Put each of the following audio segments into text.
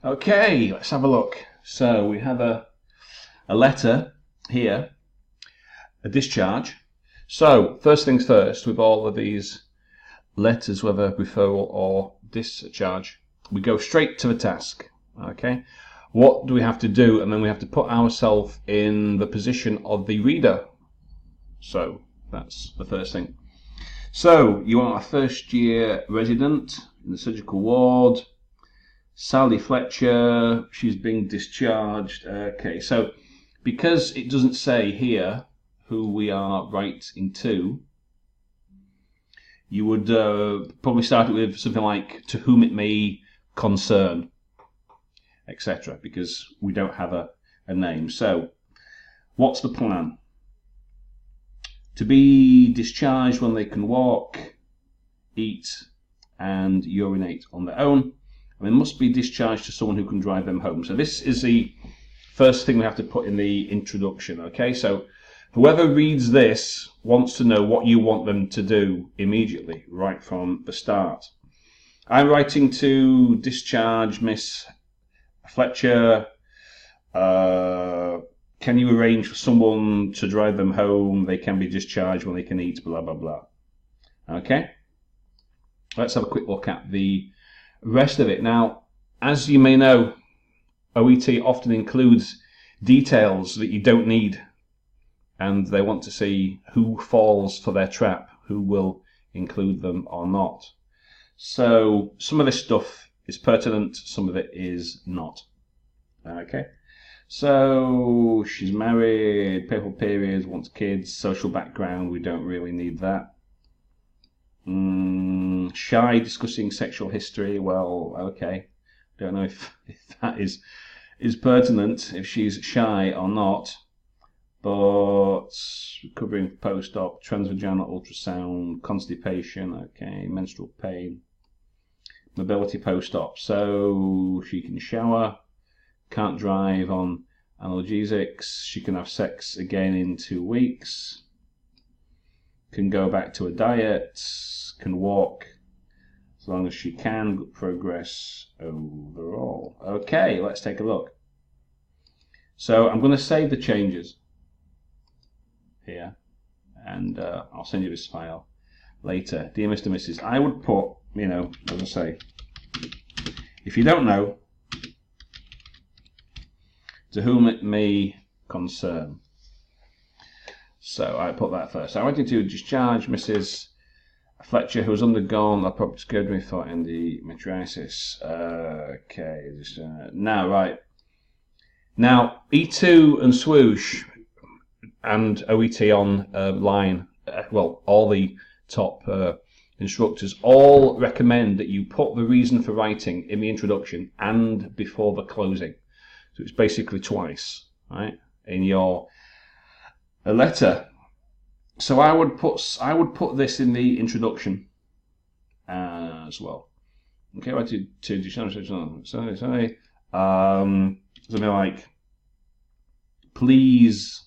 Okay, let's have a look. So we have a letter here, a discharge. So first things first, with all of these letters, whether referral or discharge, we go straight to the task. Okay, what do we have to do? And then we have to put ourselves in the position of the reader. So that's the first thing. So you are a first year resident in the surgical ward. Sally Fletcher, she's being discharged. Okay, so because it doesn't say here who we are writing to, you would probably start it with something like "to whom it may concern," etc., because we don't have a name. So what's the plan? To be discharged when they can walk, eat, and urinate on their own. And they must be discharged to someone who can drive them home. So this is the first thing we have to put in the introduction. Okay, so whoever reads this wants to know what you want them to do immediately, right from the start. I'm writing to discharge Miss Fletcher. Can you arrange for someone to drive them home? They can be discharged when they can eat, blah, blah, blah. Okay, let's have a quick look at the rest of it. Now, as you may know, OET often includes details that you don't need, and they want to see who falls for their trap, who will include them or not. So some of this stuff is pertinent, some of it is not. Okay, so she's married, painful periods, wants kids, social background, we don't really need that. Shy, discussing sexual history, well, okay, don't know if that is pertinent, if she's shy or not, but recovering post-op, transvaginal ultrasound, constipation, okay, menstrual pain, mobility post-op, so she can shower, can't drive on analgesics, she can have sex again in 2 weeks, can go back to a diet, can walk as long as she can, good progress overall. Okay, let's take a look. So I'm going to save the changes here, and I'll send you this file later. Dear Mr. and Mrs., I would put, you know, as I say, if you don't know, to whom it may concern. So I put that first. I wanted to discharge Mrs. Fletcher, who has undergone laparoscopy for endometriosis. Okay, now right. Now E2 and Swoosh and OET on line, well, all the top instructors all recommend that you put the reason for writing in the introduction and before the closing. So it's basically twice, right, in your letter. So I would put this in the introduction as well. Okay, right to something like, please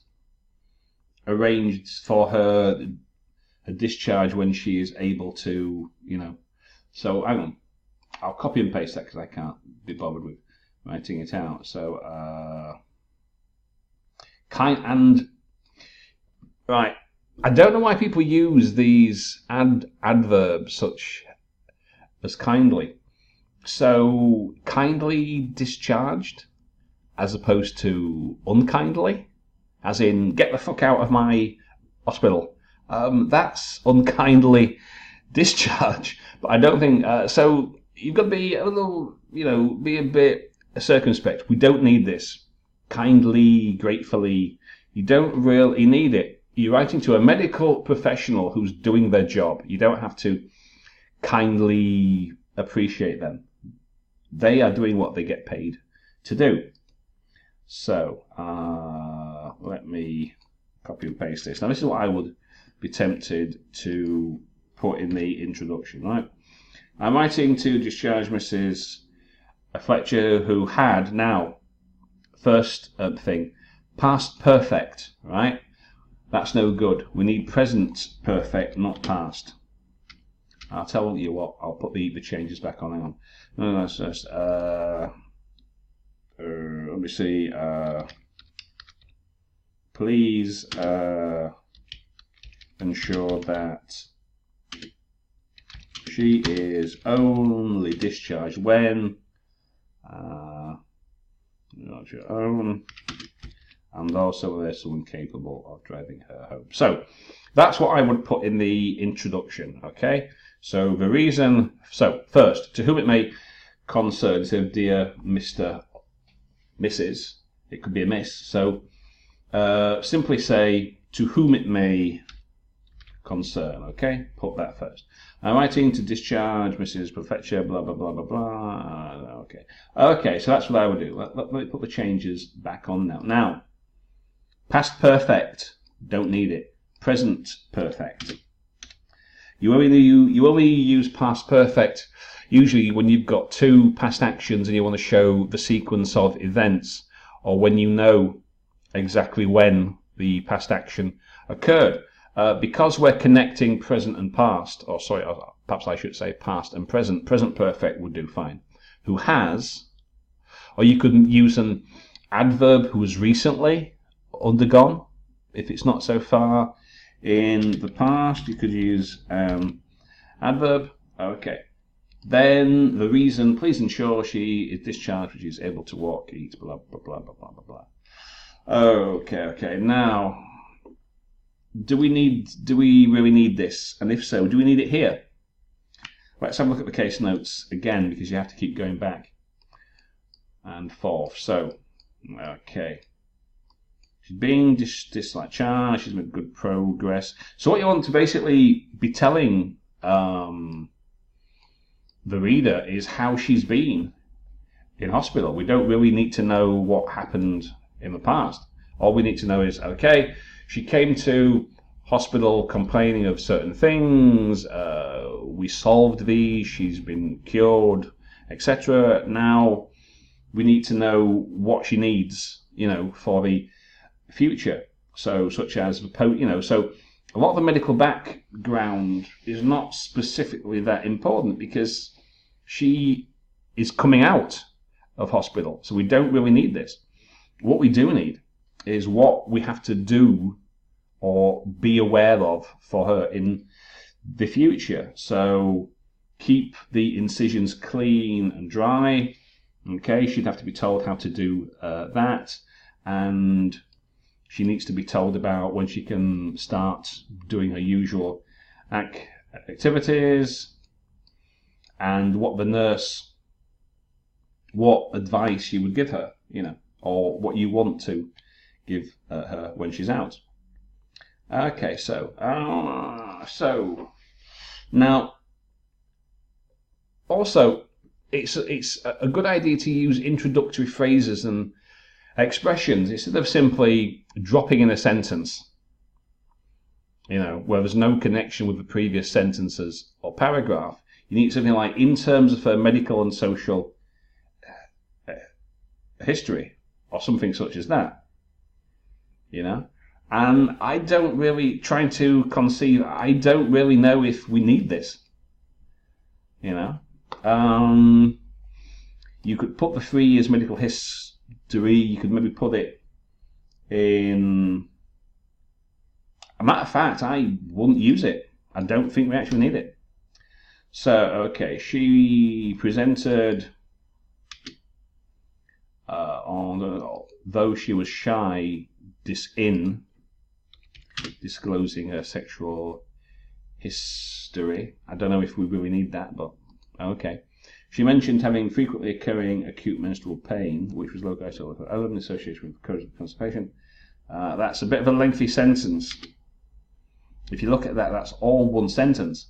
arrange for her a discharge when she is able to, you know. So hang on, I'll copy and paste that because I can't be bothered with writing it out. So right. I don't know why people use these adverbs such as kindly. So kindly discharged as opposed to unkindly, as in get the fuck out of my hospital. That's unkindly discharge. But I don't think so. You've got to be a little, you know, be a bit circumspect. We don't need this. Kindly, gratefully. You don't really need it. You're writing to a medical professional who's doing their job. You don't have to kindly appreciate them. They are doing what they get paid to do. So let me copy and paste this. Now this is what I would be tempted to put in the introduction, right? I'm writing to discharge Mrs. Fletcher, who had now, first thing, past perfect, right? That's no good. We need present perfect, not past. I'll tell you what, I'll put the changes back on. Hang on. No, that's just, let me see. Please ensure that she is only discharged when not your own, and also there's someone capable of driving her home. So that's what I would put in the introduction. Okay, so the reason, so first, to whom it may concern, instead of dear Mr. Mrs., it could be a miss. So simply say to whom it may concern. Okay, put that first. I'm writing to discharge Mrs. Fletcher, blah blah blah blah blah. Okay, so that's what I would do. Let me put the changes back on now. Now, past perfect, don't need it. Present perfect. You only use past perfect usually when you've got two past actions and you want to show the sequence of events, or when you know exactly when the past action occurred. Because we're connecting present and past, or sorry, perhaps I should say past and present, present perfect would do fine. Who has, or you could use an adverb who has recently undergone. If it's not so far in the past, you could use adverb. Okay. Then the reason, please ensure she is discharged, which is able to walk, eat, blah, blah, blah, blah, blah, blah, blah. Okay. Now, do we really need this? And if so, do we need it here? Let's have a look at the case notes again, because you have to keep going back and forth. So, okay. She's being discharged, she's made good progress. So what you want to basically be telling the reader is how she's been in hospital. We don't really need to know what happened in the past. All we need to know is, okay, she came to hospital complaining of certain things, we solved these, she's been cured, etc. Now we need to know what she needs, for the future. So, such as so a lot of the medical background is not specifically that important because she is coming out of hospital. So we don't really need this. What we do need is what we have to do or be aware of for her in the future. So keep the incisions clean and dry. Okay, she'd have to be told how to do that, and she needs to be told about when she can start doing her usual activities, and what advice you would give her, or what you want to give her when she's out. Okay, so now also it's a good idea to use introductory phrases and expressions instead of simply dropping in a sentence, where there's no connection with the previous sentences or paragraph. You need something like, in terms of her medical and social history, or something such as that, And I don't really, trying to conceive, I don't really know if we need this, You could put the 3 years medical history, you could maybe put it in, a matter of fact, I wouldn't use it. I don't think we actually need it. So, okay, she presented, though she was shy, in disclosing her sexual history. I don't know if we really need that, but okay. She mentioned having frequently occurring acute menstrual pain, which was localized with her own association with constipation. That's a bit of a lengthy sentence. If you look at that, that's all one sentence.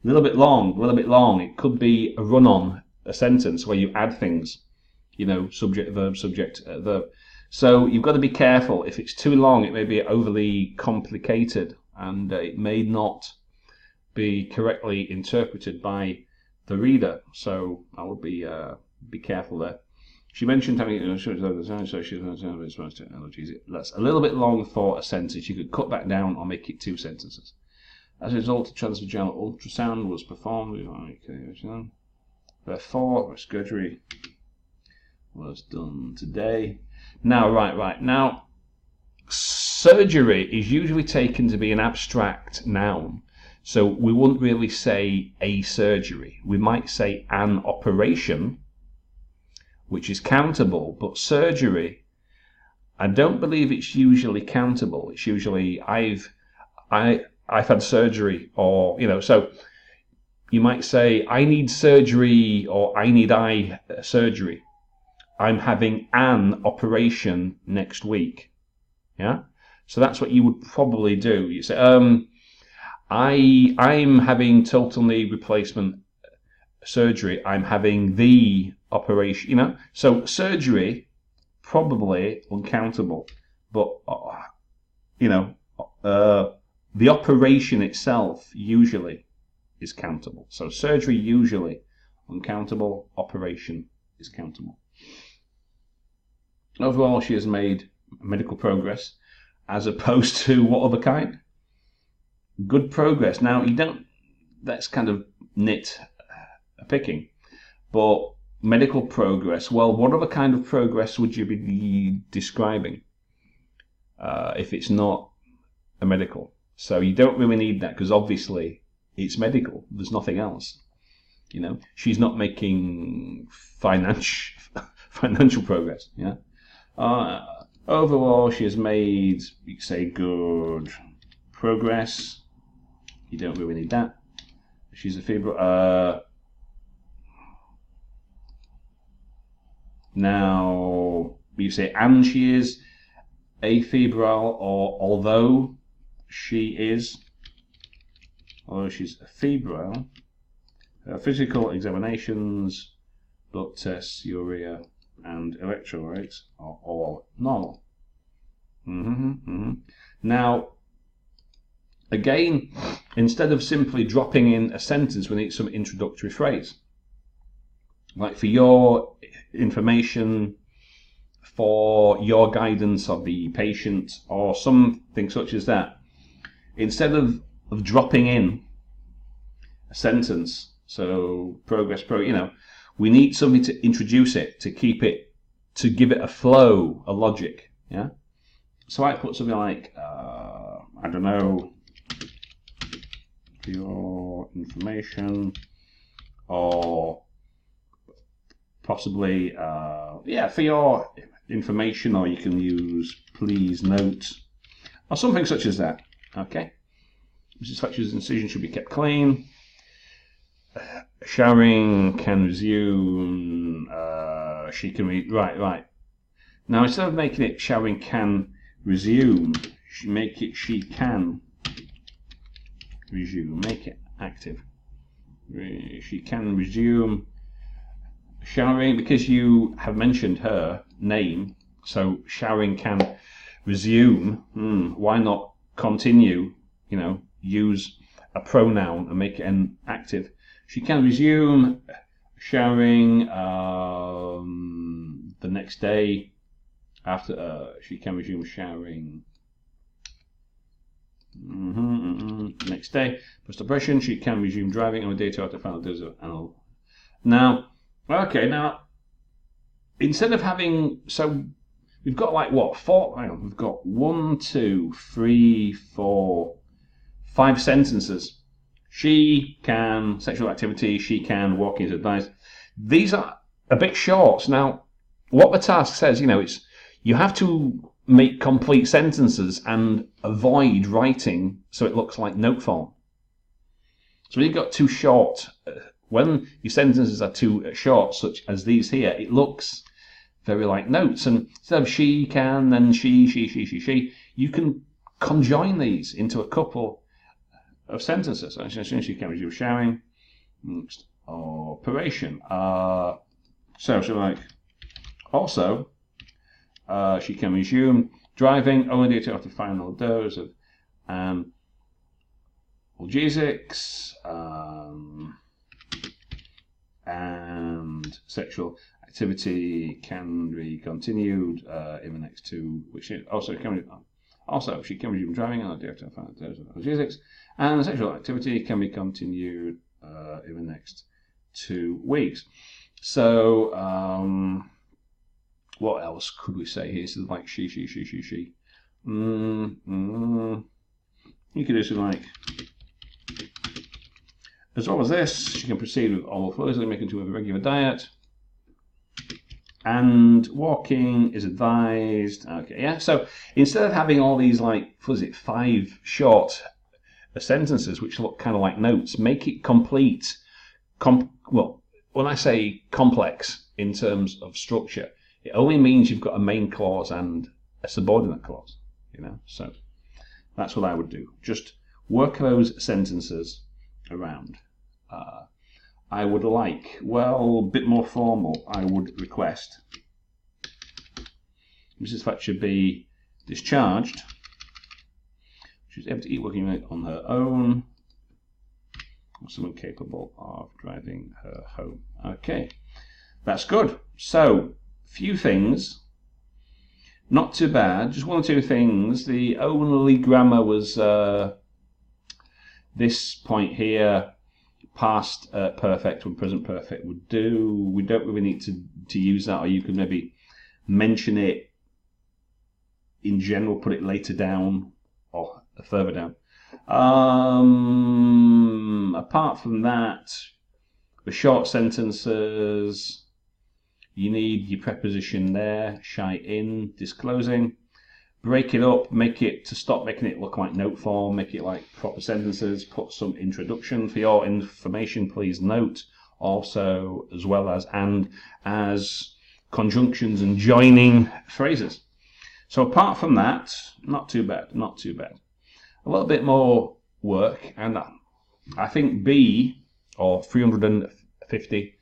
A little bit long. It could be a run-on, a sentence where you add things, subject, verb. So you've got to be careful. If it's too long, it may be overly complicated, and it may not be correctly interpreted by the reader. So I would be careful there. She mentioned having technologies. That's a little bit long for a sentence. You could cut that down or make it 2 sentences. As a result, a transvaginal ultrasound was performed. Therefore, surgery was done today. Now, right. Now, surgery is usually taken to be an abstract noun. So we wouldn't really say a surgery. We might say an operation, which is countable, but surgery, I don't believe it's usually countable. It's usually I've had surgery, or so you might say I need surgery, or I need eye surgery. I'm having an operation next week. Yeah, so that's what you would probably do. You say I'm having total knee replacement surgery. I'm having the operation. So surgery, probably uncountable, but the operation itself usually is countable. So surgery usually uncountable, operation is countable. Overall, she has made medical progress, as opposed to what other kind? Good progress. Now, that's kind of nit picking, but medical progress, well, what other kind of progress would you be describing if it's not a medical? So you don't really need that, because obviously it's medical. There's nothing else. She's not making financial progress. Yeah. Overall, she has made, you could say, good progress. You don't really need that. She's a febrile. Now, you say, and she is afebrile, or although she is, or she's febrile. Physical examinations, blood tests, urea, and electrolytes are all normal. Now, again, instead of simply dropping in a sentence, we need some introductory phrase. Like, for your information, for your guidance of the patient, or something such as that. Instead of dropping in a sentence, so progress, we need something to introduce it, to keep it, to give it a flow, a logic. Yeah. So I put something like, I don't know, for your information, or possibly, for your information, or you can use please note, or something such as that. Okay. Mrs. Fletcher's incision should be kept clean. Showering can resume. She can right. Now, instead of making it showering can resume, make it she can resume. Make it active. She can resume showering, because you have mentioned her name. So showering can resume. Why not continue? Use a pronoun and make it an active. She can resume showering the next day after. She can resume showering next day post operation. She can resume driving on a day after final days of annual. Now, instead of having, so we've got like what, four? Hang on, we've got 1, 2, 3, 4, 5 sentences. She can sexual activity. She can walking is advised. These are a bit short. Now, what the task says, it's you have to make complete sentences and avoid writing so it looks like note form. So when you've got too short, when your sentences are too short, such as these here, it looks very like notes. And instead of she can, then she, you can conjoin these into a couple of sentences. So she can resume showering, operation. So like, also, she can resume driving only after final dose of analgesics, and sexual activity can be continued in the next 2 weeks. Also, she can resume driving only after final dose of analgesics, and sexual activity can be continued in the next 2 weeks. So, What else could we say here? So like she. You could do something like, as well as this, she can proceed with oral fluids, making to a regular diet. And walking is advised. Okay, yeah. So instead of having all these, like, what is it, 5 short sentences which look kind of like notes, make it complete. Well, when I say complex in terms of structure, it only means you've got a main clause and a subordinate clause. You know, so that's what I would do. Just work those sentences around. I would like, well, a bit more formal, I would request Mrs. Fletcher be discharged. She was able to eat working on her own. Someone capable of driving her home. Okay, that's good. So, few things. Not too bad. Just 1 or 2 things. The only grammar was this point here. Past perfect and present perfect would do. We don't really need to use that, or you could maybe mention it in general, put it later down or further down. Apart from that, the short sentences, you need your preposition there, shy in, disclosing. Break it up, make it, to stop making it look like note form, make it like proper sentences, put some introduction. For your information, please note also, as well as, and as conjunctions and joining phrases. So apart from that, not too bad, not too bad. A little bit more work, and I think B, or 350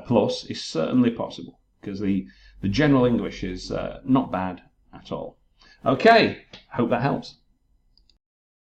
plus, is certainly possible, because the general English is not bad at all. Okay, hope that helps.